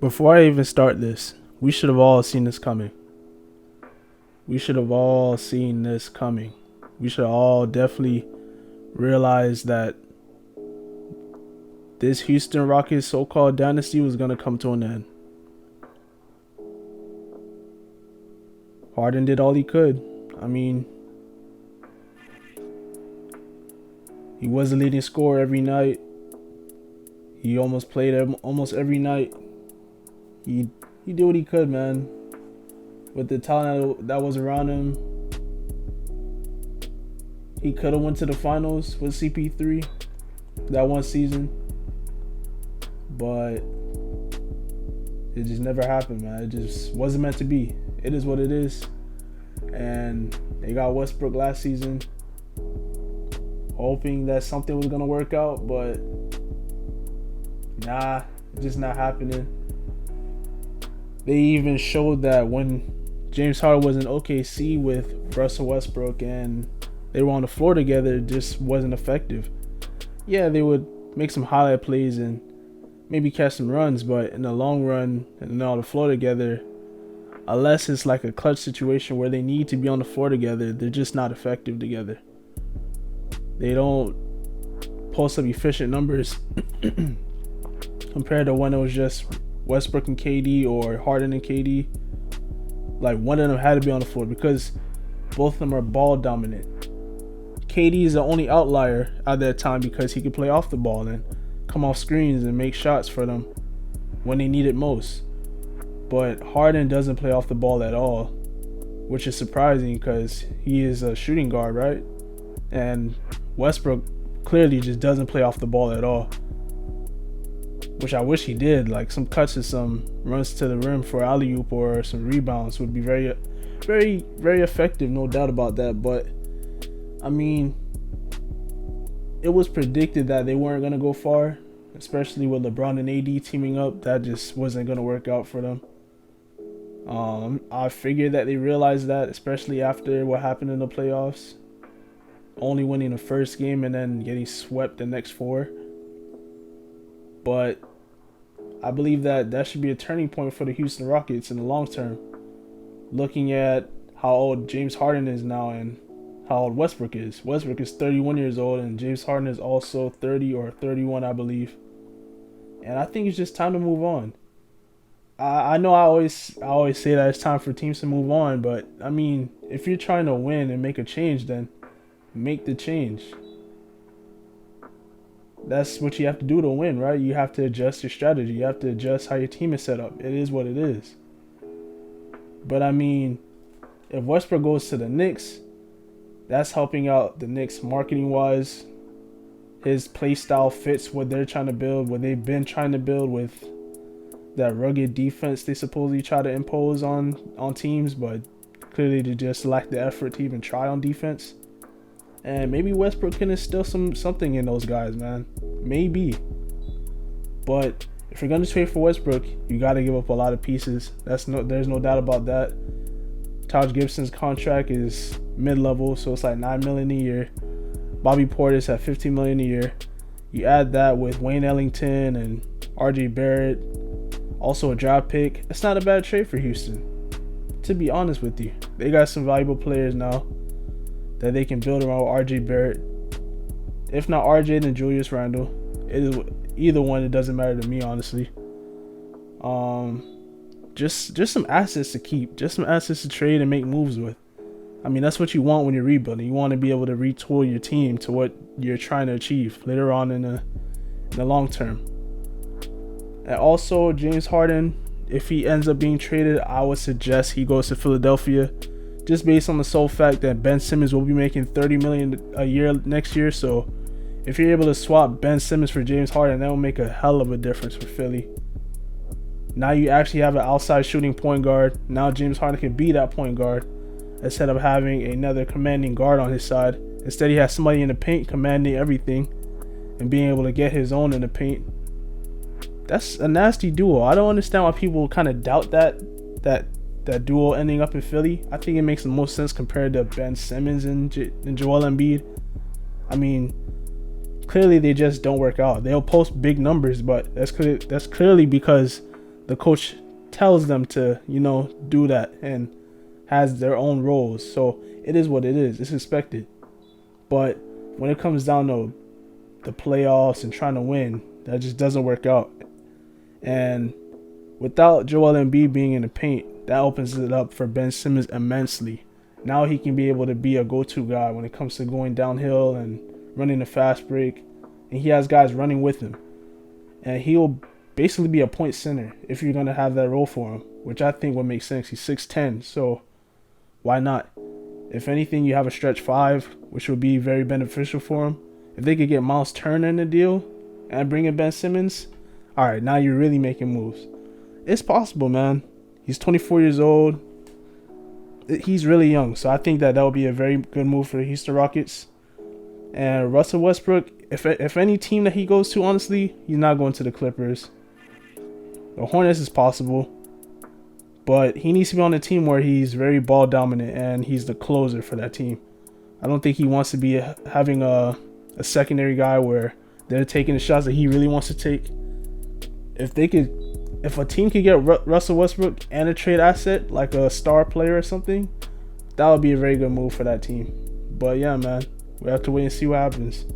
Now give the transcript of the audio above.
Before I even start this, we should have all seen this coming. We should have all seen this coming. We should all definitely realize that this Houston Rockets so-called dynasty was going to come to an end. Harden did all he could. I mean, he was the leading scorer every night. He almost played almost every night. He did what he could, man. With the talent that was around him, he could have went to the finals with CP3 that one season, but it just never happened, man. It just wasn't meant to be. It is what it is. And they got Westbrook last season, hoping that something was gonna work out, but nah, just not happening. They even showed that when James Harden was in OKC with Russell Westbrook and they were on the floor together, it just wasn't effective. Yeah, they would make some highlight plays and maybe catch some runs, but in the long run, and they're on the floor together, unless it's like a clutch situation where they need to be on the floor together, they're just not effective together. They don't post up efficient numbers compared to when it was just Westbrook and KD or Harden and KD. Like, one of them had to be on the floor because both of them are ball dominant. KD is the only outlier at that time because he could play off the ball and come off screens and make shots for them when they need it most. But Harden doesn't play off the ball at all, which is surprising because he is a shooting guard, right? And Westbrook clearly just doesn't play off the ball at all, which I wish he did. Like, some cuts and some runs to the rim for alley-oop or some rebounds would be very, very, very effective, no doubt about that. But I mean, it was predicted that they weren't going to go far, especially with LeBron and AD teaming up. That just wasn't going to work out for them. I figured that they realized that, especially after what happened in the playoffs, only winning the first game and then getting swept the next four. But I believe that should be a turning point for the Houston Rockets in the long term. Looking at how old James Harden is now and how old Westbrook is. Westbrook is 31 years old and James Harden is also 30 or 31, I believe. And I think it's just time to move on. I know I always say that it's time for teams to move on, but I mean, if you're trying to win and make a change, then make the change. That's what you have to do to win, right? You have to adjust your strategy. You have to adjust how your team is set up. It is what it is. But I mean, if Westbrook goes to the Knicks, that's helping out the Knicks marketing-wise. His play style fits what they're trying to build, what they've been trying to build with that rugged defense they supposedly try to impose on teams, but clearly they just lack the effort to even try on defense. And maybe Westbrook can instill something in those guys, man. Maybe. But if you're going to trade for Westbrook, you got to give up a lot of pieces. There's no doubt about that. Taj Gibson's contract is mid-level, so it's like $9 million a year. Bobby Portis at $15 million a year. You add that with Wayne Ellington and RJ Barrett, also a draft pick. It's not a bad trade for Houston, to be honest with you. They got some valuable players now that they can build around RJ Barrett. If not RJ, then Julius Randle. It is either one. It doesn't matter to me, honestly. Just some assets to keep, just some assets to trade and make moves with. I mean, that's what you want when you're rebuilding. You want to be able to retool your team to what you're trying to achieve later on in the long term. And also, James Harden, if he ends up being traded, I would suggest he goes to Philadelphia, just based on the sole fact that Ben Simmons will be making $30 million a year next year. So if you're able to swap Ben Simmons for James Harden, that will make a hell of a difference for Philly. Now you actually have an outside shooting point guard. Now James Harden can be that point guard instead of having another commanding guard on his side. Instead, he has somebody in the paint commanding everything and being able to get his own in the paint. That's a nasty duo. I don't understand why people kind of doubt that duo ending up in Philly. I think it makes the most sense compared to Ben Simmons and Joel Embiid. I mean, clearly they just don't work out. They'll post big numbers, but that's clearly because the coach tells them to, do that and has their own roles. So it is what it is. It's expected. But when it comes down to the playoffs and trying to win, that just doesn't work out. And without Joel Embiid being in the paint, that opens it up for Ben Simmons immensely. Now he can be able to be a go-to guy when it comes to going downhill and running a fast break. And he has guys running with him. And he'll basically be a point center if you're going to have that role for him, which I think would make sense. He's 6'10", so why not? If anything, you have a stretch 5, which would be very beneficial for him. If they could get Miles Turner in the deal and bring in Ben Simmons, all right, now you're really making moves. It's possible, man. He's 24 years old. He's really young, so I think that would be a very good move for the Houston Rockets. And Russell Westbrook, if any team that he goes to, honestly, he's not going to the Clippers. The Hornets is possible, but he needs to be on a team where he's very ball dominant and he's the closer for that team. I don't think he wants to be having a secondary guy where they're taking the shots that he really wants to take. If a team could get Russell Westbrook and a trade asset like a star player or something, that would be a very good move for that team. But yeah, man, we have to wait and see what happens.